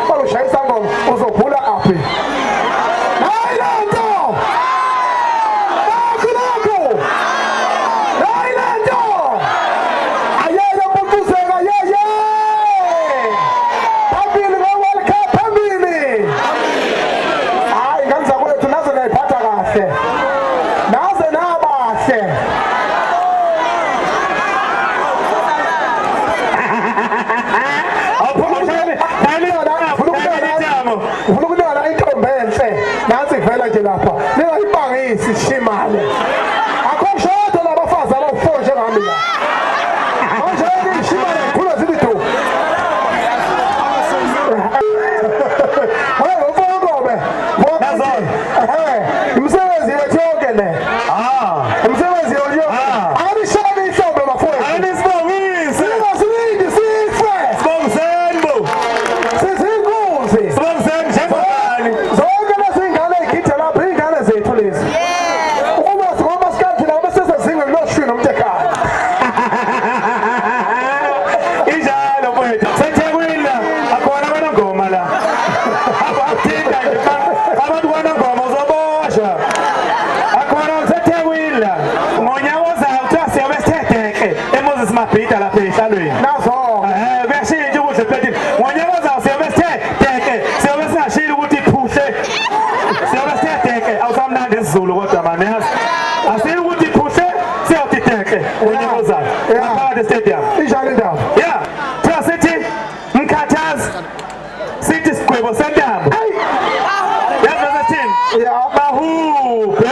balushayisa ngoma uzobhula aphi hayi lento nakho hayi lento ayeye mpukuseka yeye phambili ngo-World Cup phambili hayi ngani zakwethu nazo nayiphatha kahle naze nabahle ufuna ukunaka intombi enhle nansi ivela nje lapha ningayibangisi shimane akho shodo labafazi abawu-4 njengami la anjeke ishimane khula zibidu mfokobe imsebenzi yethu yonke le imsebenzi yethu yonke anishabe ihlombe bafowethu anisibongise singasilindi sife Sibongisenbo sizinkunzi Sibongiseni njengobani zonke lezingane ey'gide lapha iy'ngane zethu lezi uma ngoba sikathi nabo besesezingeni loshwini umtekhaya injalo mfowethu sethekwini la akhona abanongoma la abathinta nje abantu banongoma uzoboshwa akhona sethekwini la ngonyaka ozayo kuthiwa siyobe sithedeke eMoses Mabhida lapha ey'hlalweni nazo kuyashintsha ukuthi phethini ngonyaka ozayo siyobe sithedeke siyobe singashili ukuthi iphuhle siyobe sithedeke awusamnandi isiZulu kodwa mani yazi asiyi ukuthi iphuhle siyothi deke ngonyaka ozayo ngaphakathi estadium injalo indaba ya kuthiwa sithi Mkhathazi sithi Sigwebo Sentambo yazi besithini ya bahubhe